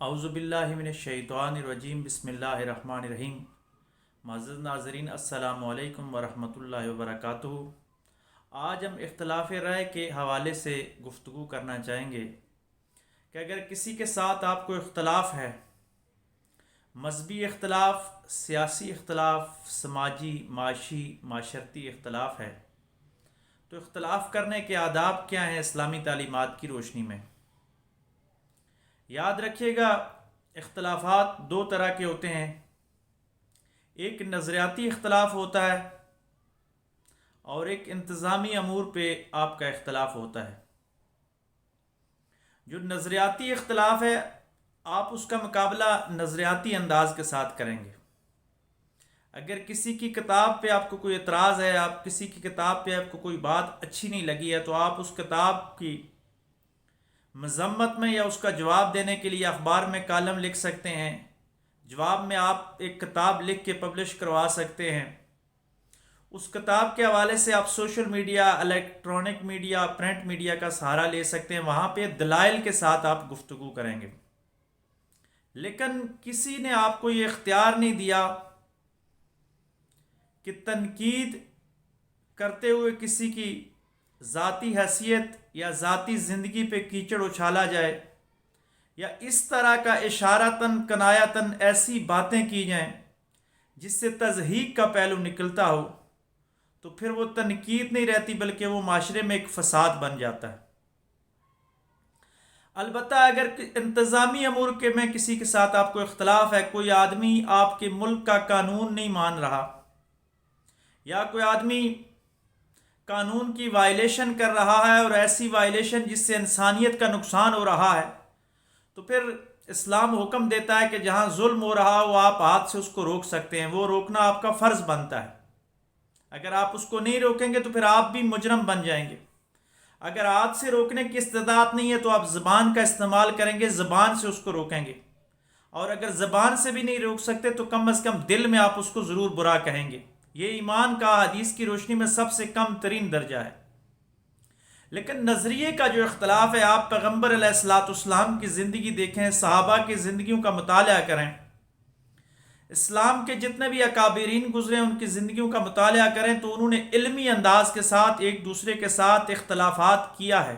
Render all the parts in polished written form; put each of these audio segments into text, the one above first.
اعوذ باللہ من الشیطان الرجیم، بسم اللہ الرحمن الرحیم۔ معزز ناظرین، السلام علیکم ورحمۃ اللہ وبرکاتہ۔ آج ہم اختلاف رائے کے حوالے سے گفتگو کرنا چاہیں گے کہ اگر کسی کے ساتھ آپ کو اختلاف ہے، مذہبی اختلاف، سیاسی اختلاف، سماجی، معاشی، معاشرتی اختلاف ہے، تو اختلاف کرنے کے آداب کیا ہیں اسلامی تعلیمات کی روشنی میں؟ یاد رکھیے گا، اختلافات دو طرح کے ہوتے ہیں۔ ایک نظریاتی اختلاف ہوتا ہے اور ایک انتظامی امور پہ آپ کا اختلاف ہوتا ہے۔ جو نظریاتی اختلاف ہے، آپ اس کا مقابلہ نظریاتی انداز کے ساتھ کریں گے۔ اگر کسی کی کتاب پہ آپ کو کوئی اعتراض ہے، آپ کسی کی کتاب پہ آپ کو کوئی بات اچھی نہیں لگی ہے، تو آپ اس کتاب کی مذمت میں یا اس کا جواب دینے کے لیے اخبار میں کالم لکھ سکتے ہیں، جواب میں آپ ایک کتاب لکھ کے پبلش کروا سکتے ہیں۔ اس کتاب کے حوالے سے آپ social media, electronic media, print media کا سہارا لے سکتے ہیں، وہاں پہ دلائل کے ساتھ آپ گفتگو کریں گے۔ لیکن کسی نے آپ کو یہ اختیار نہیں دیا کہ تنقید کرتے ہوئے کسی کی ذاتی حیثیت یا ذاتی زندگی پہ کیچڑ اچھالا جائے، یا اس طرح کا اشارتاً کنایتاً ایسی باتیں کی جائیں جس سے تضحیق کا پہلو نکلتا ہو، تو پھر وہ تنقید نہیں رہتی بلکہ وہ معاشرے میں ایک فساد بن جاتا ہے۔ البتہ اگر انتظامی امور کے میں کسی کے ساتھ آپ کو اختلاف ہے، کوئی آدمی آپ کے ملک کا قانون نہیں مان رہا، یا کوئی آدمی قانون کی وائلیشن کر رہا ہے اور ایسی وائلیشن جس سے انسانیت کا نقصان ہو رہا ہے، تو پھر اسلام حکم دیتا ہے کہ جہاں ظلم ہو رہا ہو آپ ہاتھ سے اس کو روک سکتے ہیں، وہ روکنا آپ کا فرض بنتا ہے۔ اگر آپ اس کو نہیں روکیں گے تو پھر آپ بھی مجرم بن جائیں گے۔ اگر ہاتھ سے روکنے کی استطاعت نہیں ہے تو آپ زبان کا استعمال کریں گے، زبان سے اس کو روکیں گے، اور اگر زبان سے بھی نہیں روک سکتے تو کم از کم دل میں آپ اس کو ضرور برا کہیں گے۔ یہ ایمان کا حدیث کی روشنی میں سب سے کم ترین درجہ ہے۔ لیکن نظریے کا جو اختلاف ہے، آپ پیغمبر علیہ الصلوۃ والسلام کی زندگی دیکھیں، صحابہ کی زندگیوں کا مطالعہ کریں، اسلام کے جتنے بھی اکابرین گزرے ان کی زندگیوں کا مطالعہ کریں، تو انہوں نے علمی انداز کے ساتھ ایک دوسرے کے ساتھ اختلافات کیا ہے۔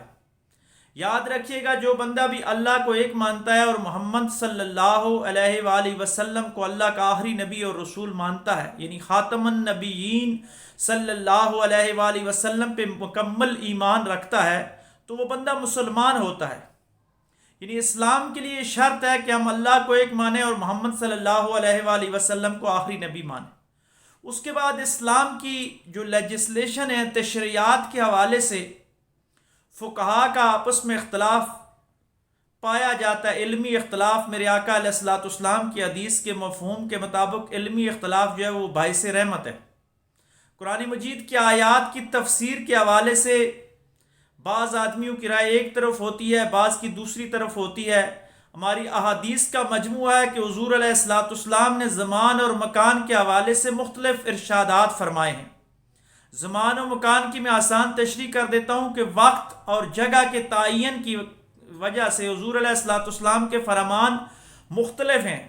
یاد رکھیے گا، جو بندہ بھی اللہ کو ایک مانتا ہے اور محمد صلی اللہ علیہ وآلہ وسلم کو اللہ کا آخری نبی اور رسول مانتا ہے، یعنی خاتم النبیین صلی اللہ علیہ وآلہ وسلم پہ مکمل ایمان رکھتا ہے، تو وہ بندہ مسلمان ہوتا ہے۔ یعنی اسلام کے لیے شرط ہے کہ ہم اللہ کو ایک مانیں اور محمد صلی اللہ علیہ وآلہ وسلم کو آخری نبی مانیں۔ اس کے بعد اسلام کی جو لیجسلیشن ہے، تشریعات کے حوالے سے فقہا کا آپس میں اختلاف پایا جاتا ہے، علمی اختلاف۔ میرے آقا علیہ الصلوۃ والسلام کی حدیث کے مفہوم کے مطابق علمی اختلاف جو ہے وہ باعث رحمت ہے۔ قرآن مجید کی آیات کی تفسیر کے حوالے سے بعض آدمیوں کی رائے ایک طرف ہوتی ہے، بعض کی دوسری طرف ہوتی ہے۔ ہماری احادیث کا مجموعہ ہے کہ حضور علیہ الصلوۃ والسلام نے زمان اور مکان کے حوالے سے مختلف ارشادات فرمائے ہیں۔ زمان و مکان کی میں آسان تشریح کر دیتا ہوں کہ وقت اور جگہ کے تعین کی وجہ سے حضور علیہ الصلوۃ والسلام کے فرمان مختلف ہیں۔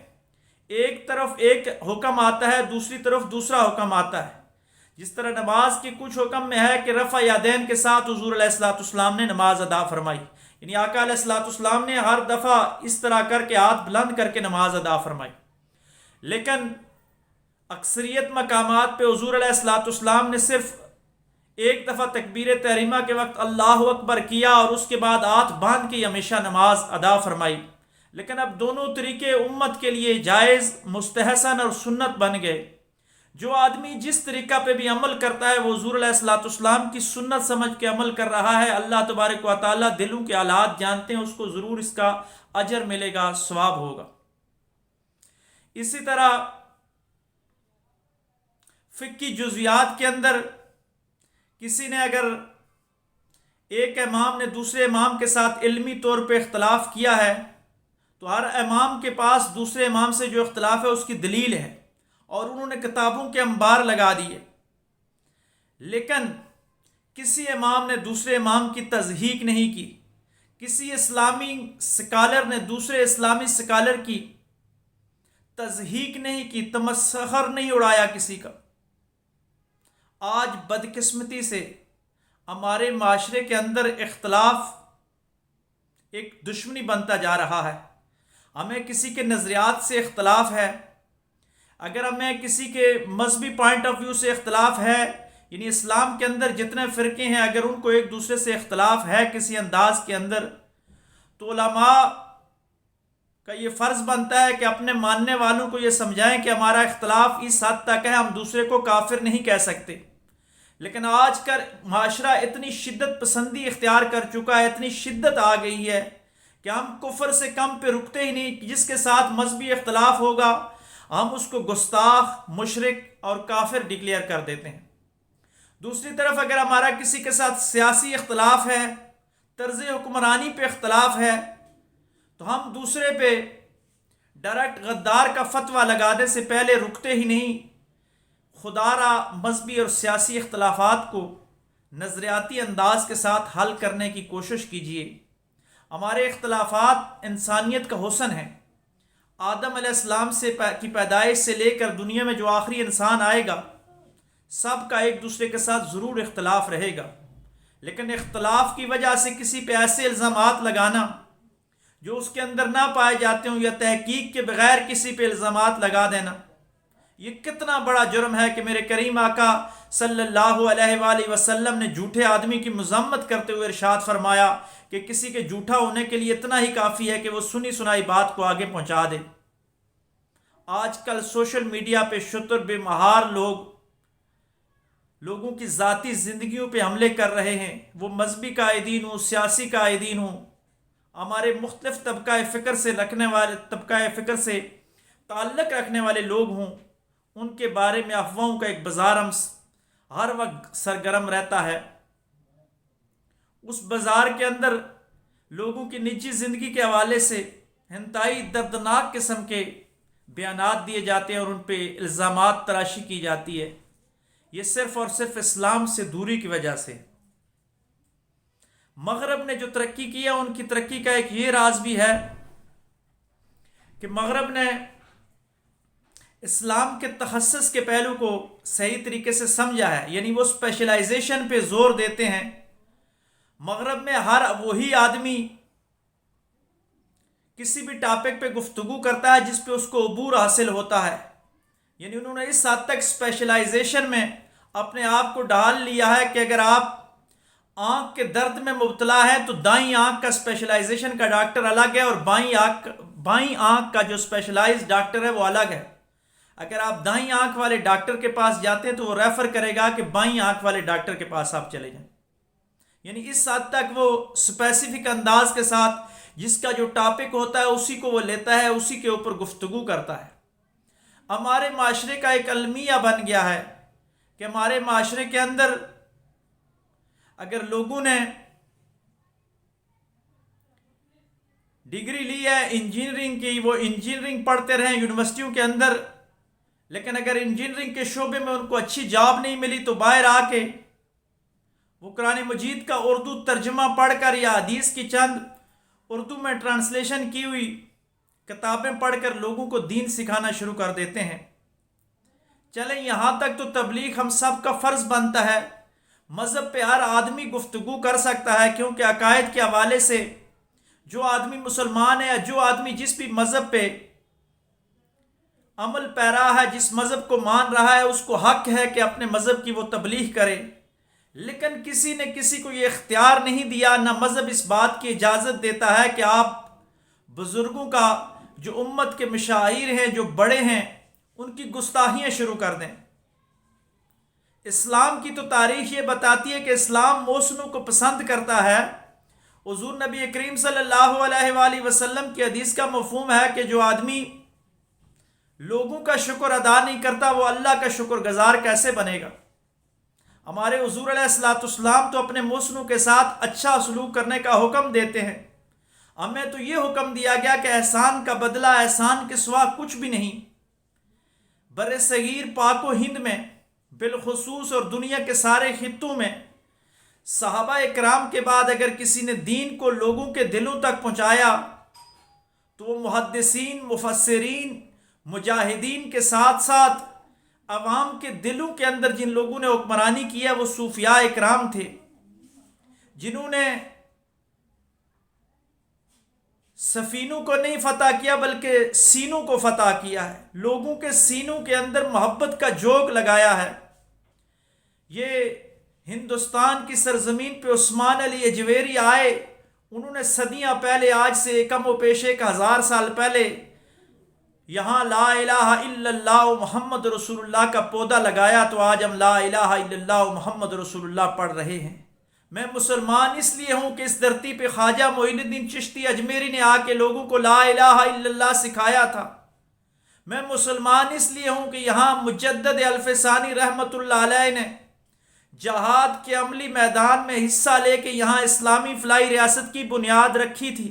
ایک طرف ایک حکم آتا ہے، دوسری طرف دوسرا حکم آتا ہے۔ جس طرح نماز کے کچھ حکم میں ہے کہ رفع یدین کے ساتھ حضور علیہ الصلوۃ والسلام نے نماز ادا فرمائی، یعنی آقا علیہ الصلوۃ والسلام نے ہر دفعہ اس طرح کر کے ہاتھ بلند کر کے نماز ادا فرمائی۔ لیکن اکثریت مقامات پہ حضور علیہ الصلوۃ والسلام نے صرف ایک دفعہ تکبیر تحریمہ کے وقت اللہ اکبر کیا اور اس کے بعد ہاتھ باندھ کے ہمیشہ نماز ادا فرمائی۔ لیکن اب دونوں طریقے امت کے لیے جائز، مستحسن اور سنت بن گئے۔ جو آدمی جس طریقہ پہ بھی عمل کرتا ہے وہ حضور علیہ الصلوۃ والسلام کی سنت سمجھ کے عمل کر رہا ہے۔ اللہ تبارک و تعالیٰ دلوں کے حالات جانتے ہیں، اس کو ضرور اس کا اجر ملے گا، ثواب ہوگا۔ اسی طرح فقہ کی جزویات کے اندر کسی نے اگر ایک امام نے دوسرے امام کے ساتھ علمی طور پہ اختلاف کیا ہے، تو ہر امام کے پاس دوسرے امام سے جو اختلاف ہے اس کی دلیل ہے، اور انہوں نے کتابوں کے انبار لگا دیے۔ لیکن کسی امام نے دوسرے امام کی تصحیح نہیں کی، کسی اسلامی سکالر نے دوسرے اسلامی سکالر کی تضحیک نہیں کی، تمسخر نہیں اڑایا کسی کا۔ آج بدقسمتی سے ہمارے معاشرے کے اندر اختلاف ایک دشمنی بنتا جا رہا ہے۔ ہمیں کسی کے نظریات سے اختلاف ہے، اگر ہمیں کسی کے مذہبی پوائنٹ آف ویو سے اختلاف ہے، یعنی اسلام کے اندر جتنے فرقے ہیں اگر ان کو ایک دوسرے سے اختلاف ہے کسی انداز کے اندر، تو علماء کا یہ فرض بنتا ہے کہ اپنے ماننے والوں کو یہ سمجھائیں کہ ہمارا اختلاف اس حد تک ہے، ہم دوسرے کو کافر نہیں کہہ سکتے۔ لیکن آج کل معاشرہ اتنی شدت پسندی اختیار کر چکا ہے، اتنی شدت آ گئی ہے کہ ہم کفر سے کم پہ رکتے ہی نہیں۔ جس کے ساتھ مذہبی اختلاف ہوگا ہم اس کو گستاخ، مشرک اور کافر ڈکلیئر کر دیتے ہیں۔ دوسری طرف اگر ہمارا کسی کے ساتھ سیاسی اختلاف ہے، طرز حکمرانی پہ اختلاف ہے، تو ہم دوسرے پہ ڈائریکٹ غدار کا فتویٰ لگانے سے پہلے رکتے ہی نہیں۔ خدا را مذہبی اور سیاسی اختلافات کو نظریاتی انداز کے ساتھ حل کرنے کی کوشش کیجیے۔ ہمارے اختلافات انسانیت کا حسن ہے۔ آدم علیہ السلام کی پیدائش سے لے کر دنیا میں جو آخری انسان آئے گا، سب کا ایک دوسرے کے ساتھ ضرور اختلاف رہے گا، لیکن اختلاف کی وجہ سے کسی پہ ایسے الزامات لگانا جو اس کے اندر نہ پائے جاتے ہوں، یا تحقیق کے بغیر کسی پہ الزامات لگا دینا، یہ کتنا بڑا جرم ہے کہ میرے کریم آقا صلی اللہ علیہ وآلہ وسلم نے جھوٹے آدمی کی مذمت کرتے ہوئے ارشاد فرمایا کہ کسی کے جھوٹا ہونے کے لیے اتنا ہی کافی ہے کہ وہ سنی سنائی بات کو آگے پہنچا دے۔ آج کل سوشل میڈیا پہ شتر بے مہار لوگوں کی ذاتی زندگیوں پہ حملے کر رہے ہیں، وہ مذہبی قائدین ہوں، سیاسی قائدین ہوں، ہمارے مختلف طبقہ فکر سے تعلق رکھنے والے لوگ ہوں، ان کے بارے میں افواہوں کا ایک بازار ہر وقت سرگرم رہتا ہے۔ اس بازار کے اندر لوگوں کی نجی زندگی کے حوالے سے انتہائی دردناک قسم کے بیانات دیے جاتے ہیں اور ان پہ الزامات تراشی کی جاتی ہے۔ یہ صرف اور صرف اسلام سے دوری کی وجہ سے۔ مغرب نے جو ترقی کی ہے، ان کی ترقی کا ایک یہ راز بھی ہے کہ مغرب نے اسلام کے تخصص کے پہلو کو صحیح طریقے سے سمجھا ہے، یعنی وہ اسپیشلائزیشن پہ زور دیتے ہیں۔ مغرب میں ہر وہی آدمی کسی بھی ٹاپک پہ گفتگو کرتا ہے جس پہ اس کو عبور حاصل ہوتا ہے، یعنی انہوں نے اس حد تک اسپیشلائزیشن میں اپنے آپ کو ڈال لیا ہے کہ اگر آپ آنکھ کے درد میں مبتلا ہے تو دائیں آنکھ کا اسپیشلائزیشن کا ڈاکٹر الگ ہے اور بائیں آنکھ کا جو اسپیشلائز ڈاکٹر ہے وہ الگ ہے۔ اگر آپ دائیں آنکھ والے ڈاکٹر کے پاس جاتے ہیں تو وہ ریفر کرے گا کہ بائیں آنکھ والے ڈاکٹر کے پاس آپ چلے جائیں، یعنی اس حد تک وہ اسپیسیفک انداز کے ساتھ جس کا جو ٹاپک ہوتا ہے اسی کو وہ لیتا ہے، اسی کے اوپر گفتگو کرتا ہے۔ ہمارے معاشرے کا ایک المیہ بن گیا ہے کہ ہمارے معاشرے کے اندر اگر لوگوں نے ڈگری لی ہے انجینئرنگ کی، وہ انجینئرنگ پڑھتے رہیں یونیورسٹیوں کے اندر، لیکن اگر انجینئرنگ کے شعبے میں ان کو اچھی جاب نہیں ملی تو باہر آ کے وہ قرآن مجید کا اردو ترجمہ پڑھ کر یا حدیث کی چند اردو میں ٹرانسلیشن کی ہوئی کتابیں پڑھ کر لوگوں کو دین سکھانا شروع کر دیتے ہیں۔ چلیں یہاں تک تو تبلیغ ہم سب کا فرض بنتا ہے، مذہب پہ ہر آدمی گفتگو کر سکتا ہے، کیونکہ عقائد کے حوالے سے جو آدمی مسلمان ہے یا جو آدمی جس بھی مذہب پہ عمل پیرا ہے، جس مذہب کو مان رہا ہے، اس کو حق ہے کہ اپنے مذہب کی وہ تبلیغ کرے۔ لیکن کسی نے کسی کو یہ اختیار نہیں دیا، نہ مذہب اس بات کی اجازت دیتا ہے کہ آپ بزرگوں کا جو امت کے مشاہیر ہیں، جو بڑے ہیں، ان کی گستاخیاں شروع کر دیں۔ اسلام کی تو تاریخ یہ بتاتی ہے کہ اسلام محسنوں کو پسند کرتا ہے۔ حضور نبی کریم صلی اللہ علیہ وآلہ وسلم کی حدیث کا مفہوم ہے کہ جو آدمی لوگوں کا شکر ادا نہیں کرتا وہ اللہ کا شکر گزار کیسے بنے گا؟ ہمارے حضور علیہ السلام تو اپنے محسنوں کے ساتھ اچھا سلوک کرنے کا حکم دیتے ہیں۔ ہمیں تو یہ حکم دیا گیا کہ احسان کا بدلہ احسان کے سوا کچھ بھی نہیں۔ بر صغیر پاک و ہند میں بالخصوص اور دنیا کے سارے خطوں میں صحابہ اکرام کے بعد اگر کسی نے دین کو لوگوں کے دلوں تک پہنچایا تو وہ محدثین، مفسرین، مجاہدین کے ساتھ ساتھ عوام کے دلوں کے اندر جن لوگوں نے حکمرانی کیا وہ صوفیاء اکرام تھے، جنہوں نے سفینوں کو نہیں فتح کیا بلکہ سینوں کو فتح کیا ہے، لوگوں کے سینوں کے اندر محبت کا جوگ لگایا ہے۔ یہ ہندوستان کی سرزمین پہ عثمان علی اجویری آئے، انہوں نے صدیاں پہلے، آج سے کم و پیش 1000 سال پہلے یہاں لا الہ الا اللہ محمد رسول اللہ کا پودا لگایا، تو آج ہم لا الہ الا اللہ محمد رسول اللہ پڑھ رہے ہیں۔ میں مسلمان اس لیے ہوں کہ اس دھرتی پہ خواجہ معین الدین چشتی اجمیری نے آ کے لوگوں کو لا الہ الا اللہ سکھایا تھا۔ میں مسلمان اس لیے ہوں کہ یہاں مجدد الف ثانی رحمۃ اللہ علیہ نے جہاد کے عملی میدان میں حصہ لے کے یہاں اسلامی فلاحی ریاست کی بنیاد رکھی تھی۔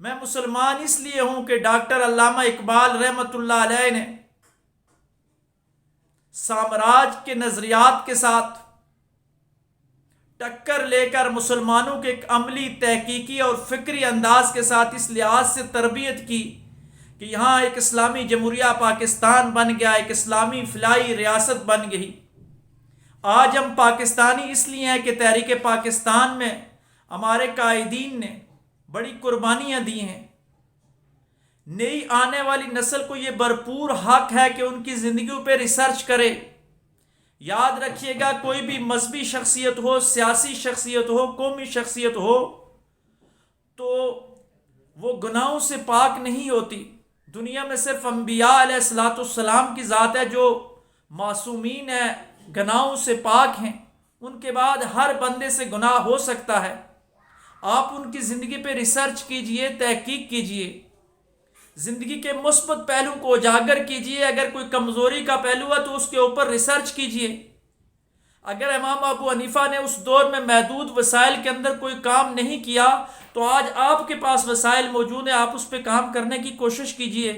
میں مسلمان اس لیے ہوں کہ ڈاکٹر علامہ اقبال رحمۃ اللہ علیہ نے سامراج کے نظریات کے ساتھ ٹکر لے کر مسلمانوں کے ایک عملی، تحقیقی اور فکری انداز کے ساتھ اس لحاظ سے تربیت کی کہ یہاں ایک اسلامی جمہوریہ پاکستان بن گیا، ایک اسلامی فلاحی ریاست بن گئی۔ آج ہم پاکستانی اس لیے ہیں کہ تحریک پاکستان میں ہمارے قائدین نے بڑی قربانیاں دی ہیں۔ نئی آنے والی نسل کو یہ بھرپور حق ہے کہ ان کی زندگیوں پہ ریسرچ کرے۔ یاد رکھیے گا، کوئی بھی مذہبی شخصیت ہو، سیاسی شخصیت ہو، قومی شخصیت ہو، تو وہ گناہوں سے پاک نہیں ہوتی۔ دنیا میں صرف انبیاء علیہ الصلوۃ والسلام کی ذات ہے جو معصومین ہیں، گناہوں سے پاک ہیں۔ ان کے بعد ہر بندے سے گناہ ہو سکتا ہے۔ آپ ان کی زندگی پہ ریسرچ کیجئے، تحقیق کیجئے، زندگی کے مثبت پہلو کو اجاگر کیجئے۔ اگر کوئی کمزوری کا پہلو ہے تو اس کے اوپر ریسرچ کیجئے۔ اگر امام ابو حنیفہ نے اس دور میں محدود وسائل کے اندر کوئی کام نہیں کیا تو آج آپ کے پاس وسائل موجود ہیں، آپ اس پہ کام کرنے کی کوشش کیجئے۔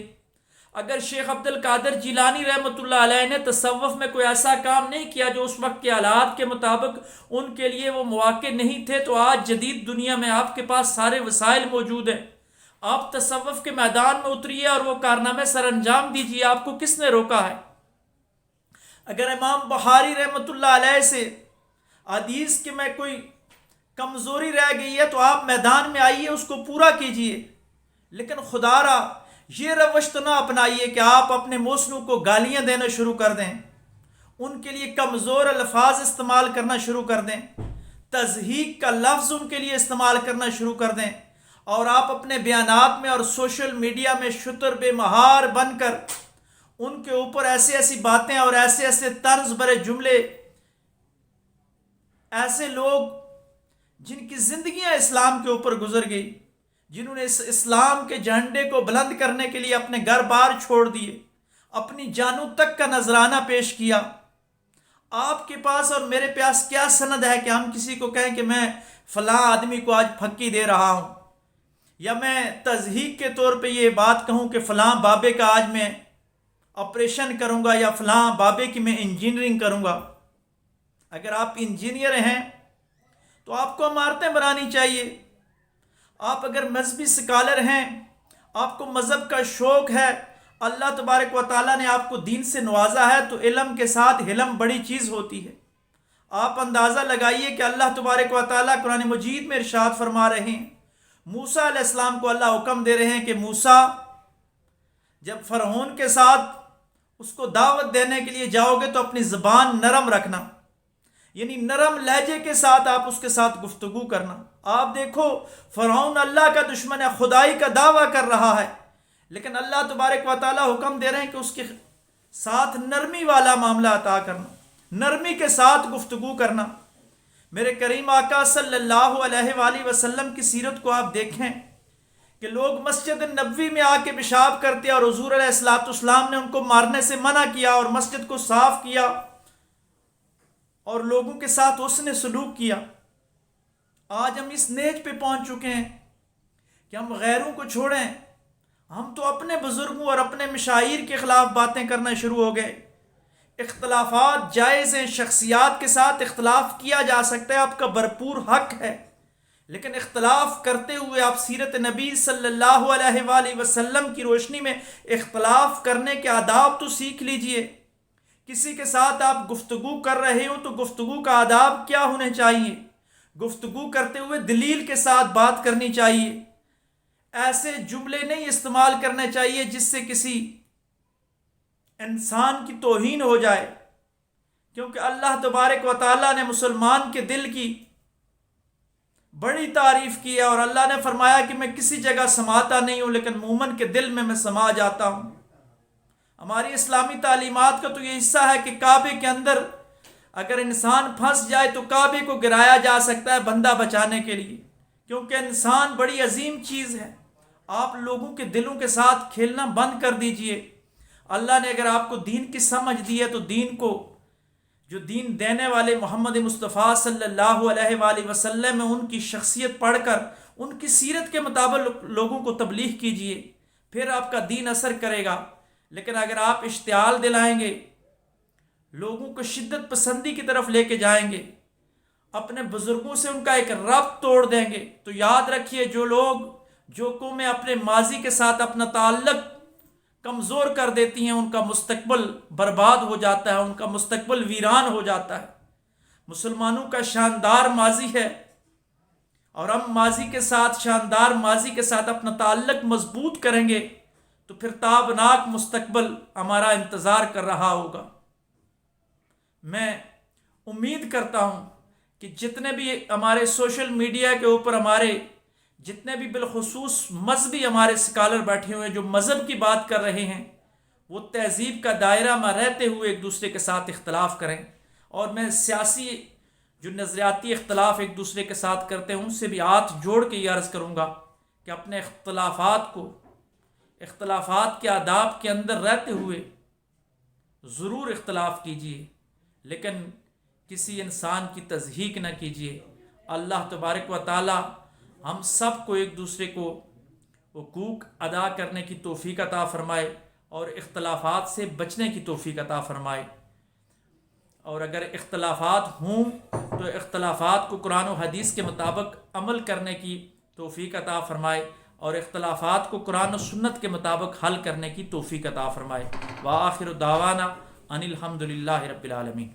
اگر شیخ عبد القادر جیلانی رحمۃ اللہ علیہ نے تصوف میں کوئی ایسا کام نہیں کیا جو اس وقت کے حالات کے مطابق ان کے لیے وہ مواقع نہیں تھے، تو آج جدید دنیا میں آپ کے پاس سارے وسائل موجود ہیں۔ آپ تصوف کے میدان میں اتریے اور وہ کارنامے سر انجام دیجیے۔ آپ کو کس نے روکا ہے؟ اگر امام بخاری رحمۃ اللہ علیہ سے حدیث کے میں کوئی کمزوری رہ گئی ہے تو آپ میدان میں آئیے، اس کو پورا کیجیے، لیکن خدا را یہ روش تو نہ اپنائیے کہ آپ اپنے محسنوں کو گالیاں دینا شروع کر دیں، ان کے لیے کمزور الفاظ استعمال کرنا شروع کر دیں، تضحیق کا لفظ ان کے لیے استعمال کرنا شروع کر دیں، اور آپ اپنے بیانات میں اور سوشل میڈیا میں شتر بے مہار بن کر ان کے اوپر ایسی ایسی باتیں اور ایسے ایسے طرز برے جملے، ایسے لوگ جن کی زندگیاں اسلام کے اوپر گزر گئی، جنہوں نے اس اسلام کے جھنڈے کو بلند کرنے کے لیے اپنے گھر بار چھوڑ دیے، اپنی جانوں تک کا نذرانہ پیش کیا، آپ کے پاس اور میرے پاس کیا سند ہے کہ ہم کسی کو کہیں کہ میں فلاں آدمی کو آج پھکی دے رہا ہوں، یا میں تضحیق کے طور پہ یہ بات کہوں کہ فلاں بابے کا آج میں آپریشن کروں گا، یا فلاں بابے کی میں انجینئرنگ کروں گا؟ اگر آپ انجینئر ہیں تو آپ کو عمارتیں بنانی چاہیے۔ آپ اگر مذہبی سکالر ہیں، آپ کو مذہب کا شوق ہے، اللہ تبارک و تعالیٰ نے آپ کو دین سے نوازا ہے، تو علم کے ساتھ حلم بڑی چیز ہوتی ہے۔ آپ اندازہ لگائیے کہ اللہ تبارک و تعالیٰ قرآن مجید میں ارشاد فرما رہے ہیں، موسیٰ علیہ السلام کو اللہ حکم دے رہے ہیں کہ موسیٰ جب فرعون کے ساتھ اس کو دعوت دینے کے لیے جاؤ گے تو اپنی زبان نرم رکھنا، یعنی نرم لہجے کے ساتھ آپ اس کے ساتھ گفتگو کرنا۔ آپ دیکھو، فرعون اللہ کا دشمن ہے، خدائی کا دعویٰ کر رہا ہے، لیکن اللہ تبارک و تعالیٰ حکم دے رہے ہیں کہ اس کے ساتھ نرمی والا معاملہ عطا کرنا، نرمی کے ساتھ گفتگو کرنا۔ میرے کریم آقا صلی اللہ علیہ وآلہ وسلم کی سیرت کو آپ دیکھیں کہ لوگ مسجد نبوی میں آ کے پیشاب کرتے اور حضور علیہ الصلوۃ والسلام نے ان کو مارنے سے منع کیا اور مسجد کو صاف کیا اور لوگوں کے ساتھ حسن سلوک کیا۔ آج ہم اس نیج پہ پہنچ چکے ہیں کہ ہم غیروں کو چھوڑیں، ہم تو اپنے بزرگوں اور اپنے مشاہیر کے خلاف باتیں کرنا شروع ہو گئے اختلافات جائز ہیں، شخصیات کے ساتھ اختلاف کیا جا سکتا ہے، آپ کا بھرپور حق ہے، لیکن اختلاف کرتے ہوئے آپ سیرت نبی صلی اللہ علیہ وآلہ وسلم کی روشنی میں اختلاف کرنے کے آداب تو سیکھ لیجئے۔ کسی کے ساتھ آپ گفتگو کر رہے ہو تو گفتگو کا آداب کیا ہونے چاہیے؟ گفتگو کرتے ہوئے دلیل کے ساتھ بات کرنی چاہیے، ایسے جملے نہیں استعمال کرنے چاہیے جس سے کسی انسان کی توہین ہو جائے، کیونکہ اللہ تبارک و تعالیٰ نے مسلمان کے دل کی بڑی تعریف کی ہے، اور اللہ نے فرمایا کہ میں کسی جگہ سماتا نہیں ہوں لیکن مومن کے دل میں سما جاتا ہوں۔ ہماری اسلامی تعلیمات کا تو یہ حصہ ہے کہ کعبے کے اندر اگر انسان پھنس جائے تو کعبے کو گرایا جا سکتا ہے بندہ بچانے کے لیے، کیونکہ انسان بڑی عظیم چیز ہے۔ آپ لوگوں کے دلوں کے ساتھ کھیلنا بند کر دیجئے۔ اللہ نے اگر آپ کو دین کی سمجھ دی ہے تو دین کو، جو دین دینے والے محمد مصطفیٰ صلی اللہ علیہ وآلہ وسلم میں ان کی شخصیت پڑھ کر ان کی سیرت کے مطابق لوگوں کو تبلیغ کیجئے، پھر آپ کا دین اثر کرے گا۔ لیکن اگر آپ اشتعال دلائیں گے، لوگوں کو شدت پسندی کی طرف لے کے جائیں گے، اپنے بزرگوں سے ان کا ایک ربط توڑ دیں گے، تو یاد رکھیے جو قومیں اپنے ماضی کے ساتھ اپنا تعلق کمزور کر دیتی ہیں ان کا مستقبل برباد ہو جاتا ہے، ان کا مستقبل ویران ہو جاتا ہے۔ مسلمانوں کا شاندار ماضی ہے، اور ہم ماضی کے ساتھ، شاندار ماضی کے ساتھ اپنا تعلق مضبوط کریں گے تو پھر تابناک مستقبل ہمارا انتظار کر رہا ہوگا۔ میں امید کرتا ہوں کہ جتنے بھی ہمارے سوشل میڈیا کے اوپر ہمارے جتنے بھی بالخصوص مذہبی ہمارے اسکالر بیٹھے ہوئے ہیں جو مذہب کی بات کر رہے ہیں، وہ تہذیب کا دائرہ میں رہتے ہوئے ایک دوسرے کے ساتھ اختلاف کریں، اور میں سیاسی جو نظریاتی اختلاف ایک دوسرے کے ساتھ کرتے ہیں ان سے بھی ہاتھ جوڑ کے یہ عرض کروں گا کہ اپنے اختلافات کے آداب کے اندر رہتے ہوئے ضرور اختلاف کیجیے، لیکن کسی انسان کی تضحیک نہ کیجیے۔ اللہ تبارک و تعالی ہم سب کو ایک دوسرے کو حقوق ادا کرنے کی توفیق عطا فرمائے اور اختلافات سے بچنے کی توفیق عطا فرمائے، اور اگر اختلافات ہوں تو اختلافات کو قرآن و حدیث کے مطابق عمل کرنے کی توفیق عطا فرمائے، اور اختلافات کو قرآن و سنت کے مطابق حل کرنے کی توفیق عطا فرمائے۔ وآخر دعوانا ان الحمد للہ رب العالمین۔